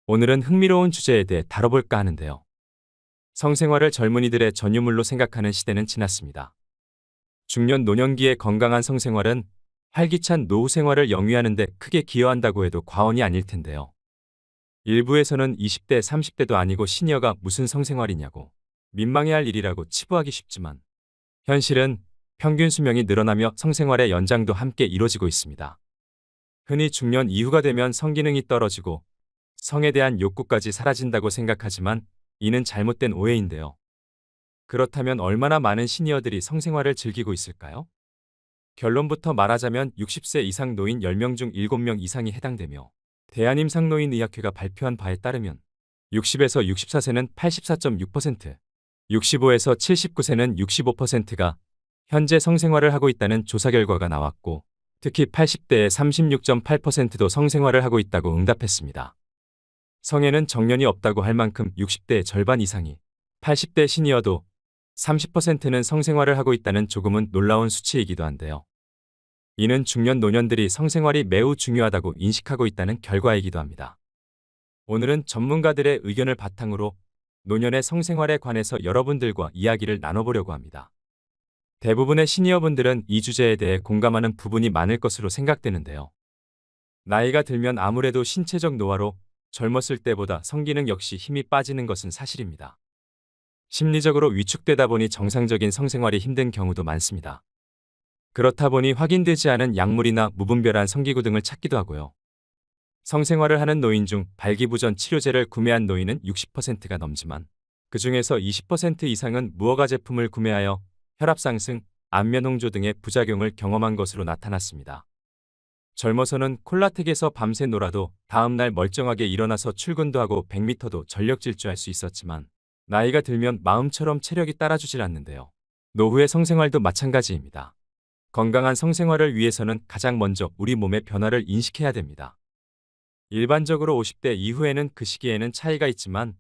오늘은 흥미로운 주제에 대해 다뤄볼까 하는데요. 성생활을 젊은이들의 전유물로 생각하는 시대는 지났습니다. 중년 노년기의 건강한 성생활은 활기찬 노후 생활을 영위하는 데 크게 기여한다고 해도 과언이 아닐 텐데요. 일부에서는 20대, 30대도 아니고 시니어가 무슨 성생활이냐고 민망해할 일이라고 치부하기 쉽지만 현실은 평균 수명이 늘어나며 성생활의 연장도 함께 이뤄지고 있습니다. 흔히 중년 이후가 되면 성기능이 떨어지고 성에 대한 욕구까지 사라진다고 생각하지만 이는 잘못된 오해인데요. 그렇다면 얼마나 많은 시니어들이 성생활을 즐기고 있을까요? 결론부터 말하자면 60세 이상 노인 10명 중 7명 이상이 해당되며 대한임상노인의학회가 발표한 바에 따르면 60에서 64세는 84.6%, 65에서 79세는 65%가 현재 성생활을 하고 있다는 조사 결과가 나왔고 특히 80대의 36.8%도 성생활을 하고 있다고 응답했습니다. 성에는 정년이 없다고 할 만큼 60대의 절반 이상이 80대 시니어도 30%는 성생활을 하고 있다는 조금은 놀라운 수치이기도 한데요. 이는 중년 노년들이 성생활이 매우 중요하다고 인식하고 있다는 결과이기도 합니다. 오늘은 전문가들의 의견을 바탕으로 노년의 성생활에 관해서 여러분들과 이야기를 나눠보려고 합니다. 대부분의 시니어분들은 이 주제에 대해 공감하는 부분이 많을 것으로 생각되는데요. 나이가 들면 아무래도 신체적 노화로 젊었을 때보다 성기능 역시 힘이 빠지는 것은 사실입니다. 심리적으로 위축되다 보니 정상적인 성생활이 힘든 경우도 많습니다. 그렇다 보니 확인되지 않은 약물이나 무분별한 성기구 등을 찾기도 하고요. 성생활을 하는 노인 중 발기부전 치료제를 구매한 노인은 60%가 넘지만 그 중에서 20% 이상은 무허가 제품을 구매하여 혈압 상승, 안면 홍조 등의 부작용을 경험한 것으로 나타났습니다. 젊어서는 콜라텍에서 밤새 놀아도 다음날 멀쩡하게 일어나서 출근도 하고 100m도 전력 질주할 수 있었지만 나이가 들면 마음처럼 체력이 따라주질 않는데요. 노후의 성생활도 마찬가지입니다. 건강한 성생활을 위해서는 가장 먼저 우리 몸의 변화를 인식해야 됩니다. 일반적으로 50대 이후에는 그 시기에는 차이가 있지만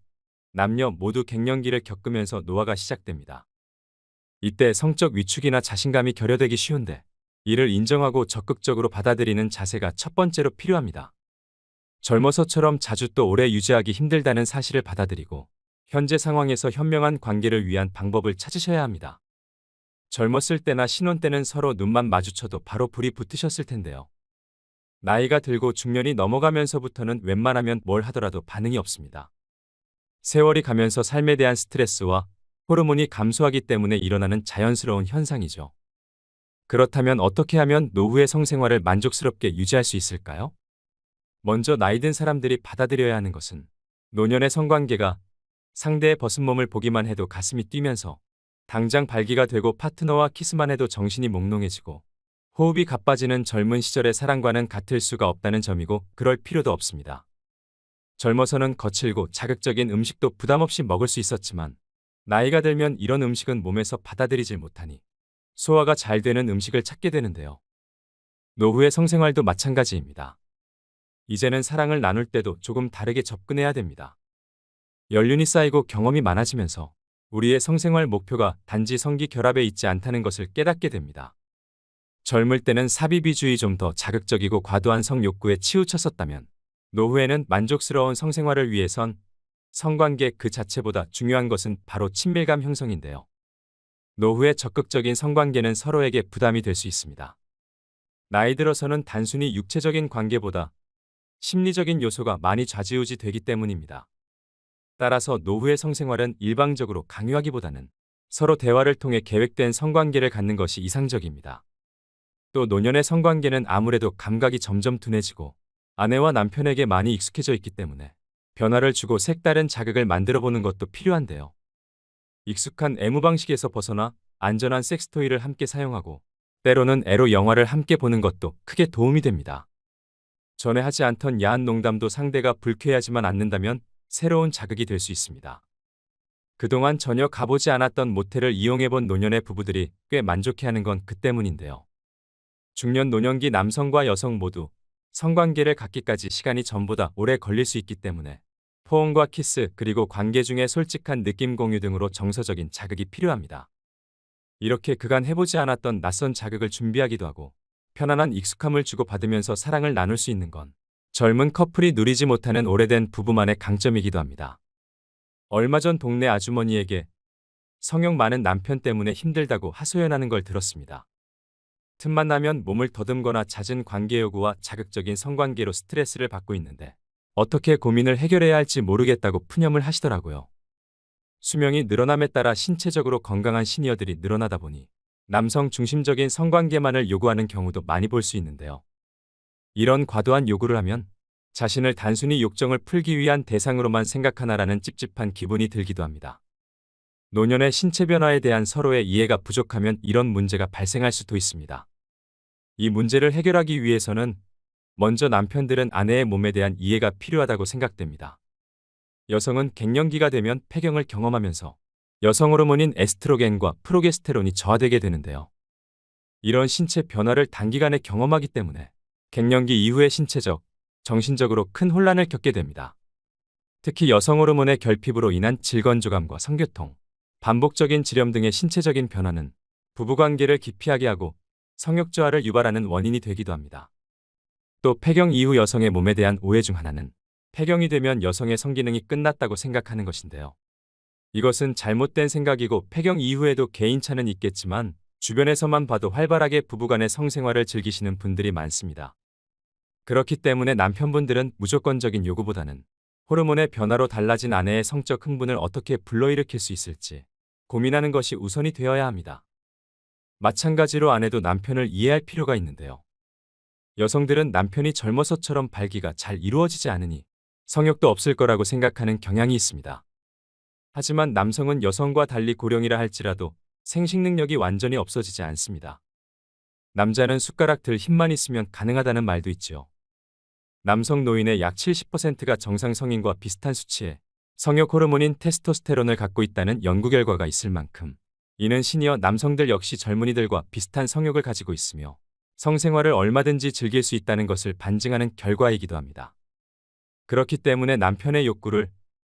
남녀 모두 갱년기를 겪으면서 노화가 시작됩니다. 이때 성적 위축이나 자신감이 결여되기 쉬운데 이를 인정하고 적극적으로 받아들이는 자세가 첫 번째로 필요합니다. 젊어서처럼 자주 또 오래 유지하기 힘들다는 사실을 받아들이고 현재 상황에서 현명한 관계를 위한 방법을 찾으셔야 합니다. 젊었을 때나 신혼 때는 서로 눈만 마주쳐도 바로 불이 붙으셨을 텐데요. 나이가 들고 중년이 넘어가면서부터는 웬만하면 뭘 하더라도 반응이 없습니다. 세월이 가면서 삶에 대한 스트레스와 호르몬이 감소하기 때문에 일어나는 자연스러운 현상이죠. 그렇다면 어떻게 하면 노후의 성생활을 만족스럽게 유지할 수 있을까요? 먼저 나이 든 사람들이 받아들여야 하는 것은 노년의 성관계가 상대의 벗은 몸을 보기만 해도 가슴이 뛰면서 당장 발기가 되고 파트너와 키스만 해도 정신이 몽롱해지고 호흡이 가빠지는 젊은 시절의 사랑과는 같을 수가 없다는 점이고 그럴 필요도 없습니다. 젊어서는 거칠고 자극적인 음식도 부담 없이 먹을 수 있었지만 나이가 들면 이런 음식은 몸에서 받아들이질 못하니 소화가 잘 되는 음식을 찾게 되는데요. 노후의 성생활도 마찬가지입니다. 이제는 사랑을 나눌 때도 조금 다르게 접근해야 됩니다. 연륜이 쌓이고 경험이 많아지면서 우리의 성생활 목표가 단지 성기 결합에 있지 않다는 것을 깨닫게 됩니다. 젊을 때는 사비비주의 좀 더 자극적이고 과도한 성욕구에 치우쳤었다면 노후에는 만족스러운 성생활을 위해선 성관계 그 자체보다 중요한 것은 바로 친밀감 형성인데요. 노후의 적극적인 성관계는 서로에게 부담이 될 수 있습니다. 나이 들어서는 단순히 육체적인 관계보다 심리적인 요소가 많이 좌지우지 되기 때문입니다. 따라서 노후의 성생활은 일방적으로 강요하기보다는 서로 대화를 통해 계획된 성관계를 갖는 것이 이상적입니다. 또 노년의 성관계는 아무래도 감각이 점점 둔해지고 아내와 남편에게 많이 익숙해져 있기 때문에 변화를 주고 색다른 자극을 만들어 보는 것도 필요한데요. 익숙한 애무 방식에서 벗어나 안전한 섹스토이를 함께 사용하고 때로는 에로 영화를 함께 보는 것도 크게 도움이 됩니다. 전에 하지 않던 야한 농담도 상대가 불쾌해하지만 않는다면 새로운 자극이 될 수 있습니다. 그동안 전혀 가보지 않았던 모텔을 이용해본 노년의 부부들이 꽤 만족해하는 건 그 때문인데요. 중년 노년기 남성과 여성 모두 성관계를 갖기까지 시간이 전보다 오래 걸릴 수 있기 때문에 포옹과 키스 그리고 관계 중에 솔직한 느낌 공유 등으로 정서적인 자극이 필요합니다. 이렇게 그간 해보지 않았던 낯선 자극을 준비하기도 하고 편안한 익숙함을 주고받으면서 사랑을 나눌 수 있는 건 젊은 커플이 누리지 못하는 오래된 부부만의 강점이기도 합니다. 얼마 전 동네 아주머니에게 성욕 많은 남편 때문에 힘들다고 하소연하는 걸 들었습니다. 틈만 나면 몸을 더듬거나 잦은 관계 요구와 자극적인 성관계로 스트레스를 받고 있는데 어떻게 고민을 해결해야 할지 모르겠다고 푸념을 하시더라고요. 수명이 늘어남에 따라 신체적으로 건강한 시니어들이 늘어나다 보니 남성 중심적인 성관계만을 요구하는 경우도 많이 볼 수 있는데요. 이런 과도한 요구를 하면 자신을 단순히 욕정을 풀기 위한 대상으로만 생각하나라는 찝찝한 기분이 들기도 합니다. 노년의 신체 변화에 대한 서로의 이해가 부족하면 이런 문제가 발생할 수도 있습니다. 이 문제를 해결하기 위해서는 먼저 남편들은 아내의 몸에 대한 이해가 필요하다고 생각됩니다. 여성은 갱년기가 되면 폐경을 경험하면서 여성 호르몬인 에스트로겐과 프로게스테론이 저하되게 되는데요. 이런 신체 변화를 단기간에 경험하기 때문에 갱년기 이후의 신체적, 정신적으로 큰 혼란을 겪게 됩니다. 특히 여성 호르몬의 결핍으로 인한 질건조감과 성교통, 반복적인 지렴 등의 신체적인 변화는 부부관계를 기피하게 하고 성욕 저하를 유발하는 원인이 되기도 합니다. 또 폐경 이후 여성의 몸에 대한 오해 중 하나는 폐경이 되면 여성의 성기능이 끝났다고 생각하는 것인데요. 이것은 잘못된 생각이고 폐경 이후에도 개인차는 있겠지만 주변에서만 봐도 활발하게 부부간의 성생활을 즐기시는 분들이 많습니다. 그렇기 때문에 남편분들은 무조건적인 요구보다는 호르몬의 변화로 달라진 아내의 성적 흥분을 어떻게 불러일으킬 수 있을지 고민하는 것이 우선이 되어야 합니다. 마찬가지로 아내도 남편을 이해할 필요가 있는데요. 여성들은 남편이 젊어서처럼 발기가 잘 이루어지지 않으니 성욕도 없을 거라고 생각하는 경향이 있습니다. 하지만 남성은 여성과 달리 고령이라 할지라도 생식 능력이 완전히 없어지지 않습니다. 남자는 숟가락 들 힘만 있으면 가능하다는 말도 있지요. 남성 노인의 약 70%가 정상 성인과 비슷한 수치의 성욕 호르몬인 테스토스테론을 갖고 있다는 연구 결과가 있을 만큼 이는 시니어 남성들 역시 젊은이들과 비슷한 성욕을 가지고 있으며 성생활을 얼마든지 즐길 수 있다는 것을 반증하는 결과이기도 합니다. 그렇기 때문에 남편의 욕구를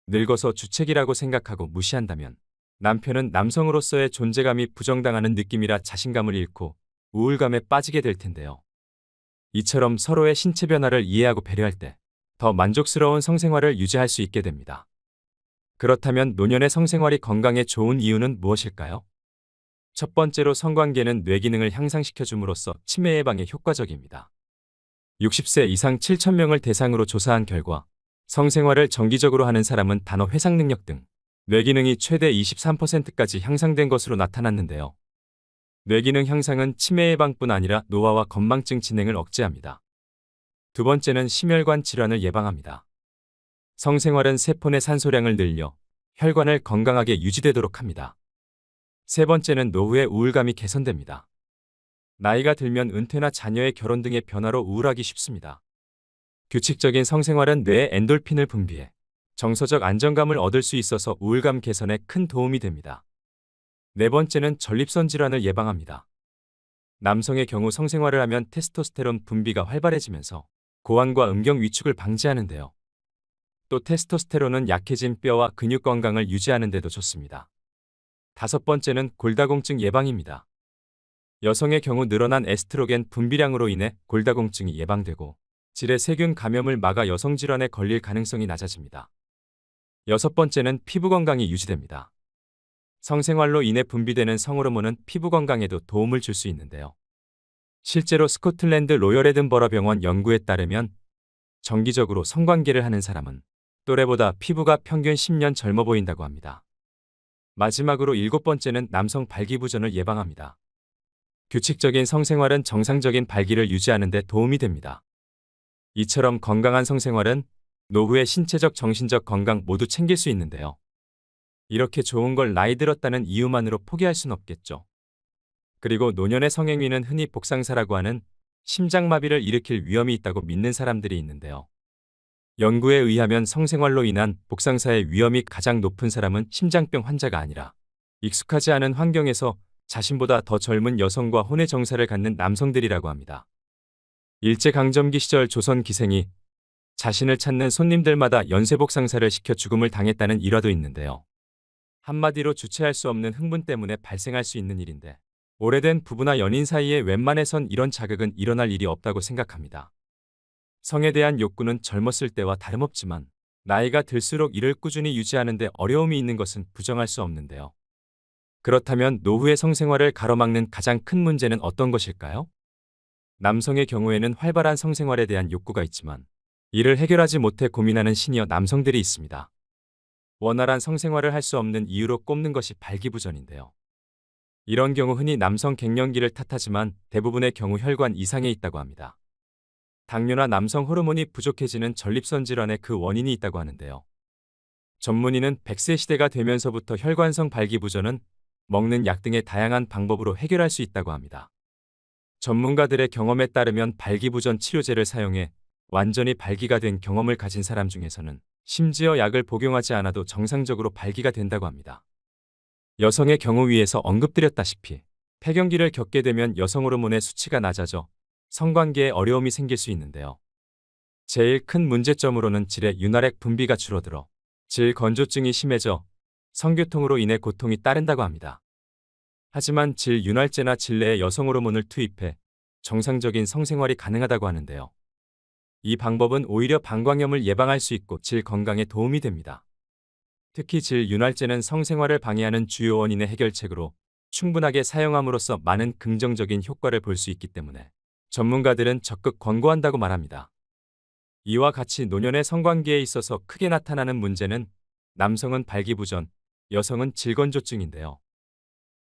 늙어서 주책이라고 생각하고 무시한다면 남편은 남성으로서의 존재감이 부정당하는 느낌이라 자신감을 잃고 우울감에 빠지게 될 텐데요. 이처럼 서로의 신체 변화를 이해하고 배려할 때 더 만족스러운 성생활을 유지할 수 있게 됩니다. 그렇다면 노년의 성생활이 건강에 좋은 이유는 무엇일까요? 첫 번째로 성관계는 뇌기능을 향상시켜줌으로써 치매 예방에 효과적입니다. 60세 이상 7,000명을 대상으로 조사한 결과 성생활을 정기적으로 하는 사람은 단어 회상 능력 등 뇌기능이 최대 23%까지 향상된 것으로 나타났는데요. 뇌기능 향상은 치매 예방뿐 아니라 노화와 건망증 진행을 억제합니다. 두 번째는 심혈관 질환을 예방합니다. 성생활은 세포 내 산소량을 늘려 혈관을 건강하게 유지되도록 합니다. 세 번째는 노후의 우울감이 개선됩니다. 나이가 들면 은퇴나 자녀의 결혼 등의 변화로 우울하기 쉽습니다. 규칙적인 성생활은 뇌에 엔돌핀을 분비해 정서적 안정감을 얻을 수 있어서 우울감 개선에 큰 도움이 됩니다. 네 번째는 전립선 질환을 예방합니다. 남성의 경우 성생활을 하면 테스토스테론 분비가 활발해지면서 고환과 음경 위축을 방지하는데요. 또 테스토스테론은 약해진 뼈와 근육 건강을 유지하는 데도 좋습니다. 다섯 번째는 골다공증 예방입니다. 여성의 경우 늘어난 에스트로겐 분비량으로 인해 골다공증이 예방되고 질의 세균 감염을 막아 여성 질환에 걸릴 가능성이 낮아집니다. 여섯 번째는 피부 건강이 유지됩니다. 성생활로 인해 분비되는 성호르몬은 피부 건강에도 도움을 줄 수 있는데요. 실제로 스코틀랜드 로열 에든버러 병원 연구에 따르면 정기적으로 성관계를 하는 사람은 또래보다 피부가 평균 10년 젊어 보인다고 합니다. 마지막으로 일곱 번째는 남성 발기부전을 예방합니다. 규칙적인 성생활은 정상적인 발기를 유지하는 데 도움이 됩니다. 이처럼 건강한 성생활은 노후의 신체적 정신적 건강 모두 챙길 수 있는데요. 이렇게 좋은 걸 나이 들었다는 이유만으로 포기할 순 없겠죠. 그리고 노년의 성행위는 흔히 복상사라고 하는 심장마비를 일으킬 위험이 있다고 믿는 사람들이 있는데요. 연구에 의하면 성생활로 인한 복상사의 위험이 가장 높은 사람은 심장병 환자가 아니라 익숙하지 않은 환경에서 자신보다 더 젊은 여성과 혼의 정사를 갖는 남성들이라고 합니다. 일제강점기 시절 조선 기생이 자신을 찾는 손님들마다 연쇄복상사를 시켜 죽음을 당했다는 일화도 있는데요. 한마디로 주체할 수 없는 흥분 때문에 발생할 수 있는 일인데 오래된 부부나 연인 사이에 웬만해선 이런 자극은 일어날 일이 없다고 생각합니다. 성에 대한 욕구는 젊었을 때와 다름없지만 나이가 들수록 이를 꾸준히 유지하는 데 어려움이 있는 것은 부정할 수 없는데요. 그렇다면 노후의 성생활을 가로막는 가장 큰 문제는 어떤 것일까요? 남성의 경우에는 활발한 성생활에 대한 욕구가 있지만 이를 해결하지 못해 고민하는 시니어 남성들이 있습니다. 원활한 성생활을 할 수 없는 이유로 꼽는 것이 발기부전인데요. 이런 경우 흔히 남성 갱년기를 탓하지만 대부분의 경우 혈관 이상에 있다고 합니다. 당뇨나 남성 호르몬이 부족해지는 전립선 질환의 그 원인이 있다고 하는데요. 전문의는 100세 시대가 되면서부터 혈관성 발기부전은 먹는 약 등의 다양한 방법으로 해결할 수 있다고 합니다. 전문가들의 경험에 따르면 발기부전 치료제를 사용해 완전히 발기가 된 경험을 가진 사람 중에서는 심지어 약을 복용하지 않아도 정상적으로 발기가 된다고 합니다. 여성의 경우 위에서 언급드렸다시피 폐경기를 겪게 되면 여성 호르몬의 수치가 낮아져 성관계에 어려움이 생길 수 있는데요. 제일 큰 문제점으로는 질의 윤활액 분비가 줄어들어 질 건조증이 심해져 성교통으로 인해 고통이 따른다고 합니다. 하지만 질 윤활제나 질 내에 여성 호르몬을 투입해 정상적인 성생활이 가능하다고 하는데요. 이 방법은 오히려 방광염을 예방할 수 있고 질 건강에 도움이 됩니다. 특히 질 윤활제는 성생활을 방해하는 주요 원인의 해결책으로 충분하게 사용함으로써 많은 긍정적인 효과를 볼 수 있기 때문에 전문가들은 적극 권고한다고 말합니다. 이와 같이 노년의 성관계에 있어서 크게 나타나는 문제는 남성은 발기부전, 여성은 질건조증인데요.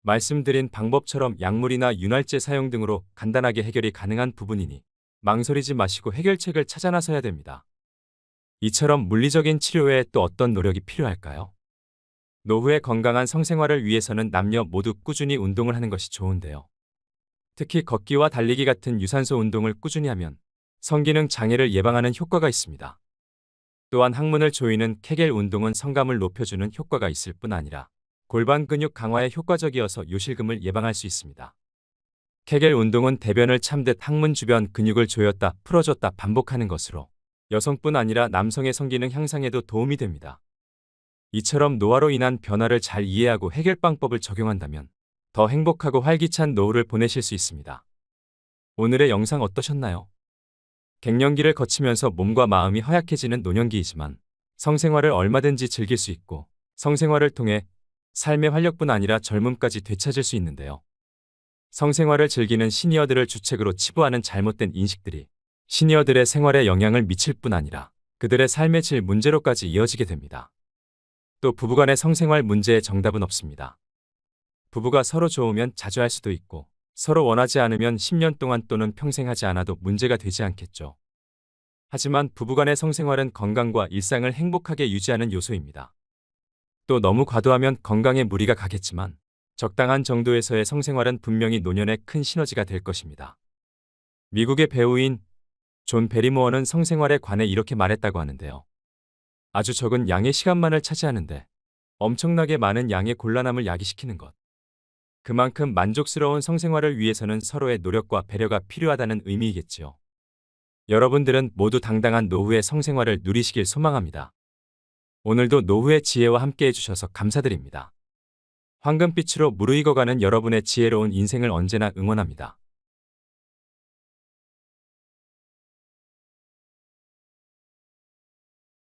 말씀드린 방법처럼 약물이나 윤활제 사용 등으로 간단하게 해결이 가능한 부분이니 망설이지 마시고 해결책을 찾아 나서야 됩니다. 이처럼 물리적인 치료 외에 또 어떤 노력이 필요할까요? 노후의 건강한 성생활을 위해서는 남녀 모두 꾸준히 운동을 하는 것이 좋은데요. 특히 걷기와 달리기 같은 유산소 운동을 꾸준히 하면 성기능 장애를 예방하는 효과가 있습니다. 또한 항문을 조이는 케겔 운동은 성감을 높여주는 효과가 있을 뿐 아니라 골반 근육 강화에 효과적이어서 요실금을 예방할 수 있습니다. 케겔 운동은 대변을 참듯 항문 주변 근육을 조였다 풀어줬다 반복하는 것으로 여성뿐 아니라 남성의 성기능 향상에도 도움이 됩니다. 이처럼 노화로 인한 변화를 잘 이해하고 해결방법을 적용한다면 더 행복하고 활기찬 노후를 보내실 수 있습니다. 오늘의 영상 어떠셨나요? 갱년기를 거치면서 몸과 마음이 허약해지는 노년기이지만 성생활을 얼마든지 즐길 수 있고 성생활을 통해 삶의 활력뿐 아니라 젊음까지 되찾을 수 있는데요. 성생활을 즐기는 시니어들을 주책으로 치부하는 잘못된 인식들이 시니어들의 생활에 영향을 미칠 뿐 아니라 그들의 삶의 질 문제로까지 이어지게 됩니다. 또 부부간의 성생활 문제에 정답은 없습니다. 부부가 서로 좋으면 자주 할 수도 있고 서로 원하지 않으면 10년 동안 또는 평생 하지 않아도 문제가 되지 않겠죠. 하지만 부부간의 성생활은 건강과 일상을 행복하게 유지하는 요소입니다. 또 너무 과도하면 건강에 무리가 가겠지만 적당한 정도에서의 성생활은 분명히 노년에 큰 시너지가 될 것입니다. 미국의 배우인 존 베리모어는 성생활에 관해 이렇게 말했다고 하는데요. 아주 적은 양의 시간만을 차지하는데 엄청나게 많은 양의 곤란함을 야기시키는 것. 그만큼 만족스러운 성생활을 위해서는 서로의 노력과 배려가 필요하다는 의미이겠지요. 여러분들은 모두 당당한 노후의 성생활을 누리시길 소망합니다. 오늘도 노후의 지혜와 함께 해주셔서 감사드립니다. 황금빛으로 무르익어가는 여러분의 지혜로운 인생을 언제나 응원합니다.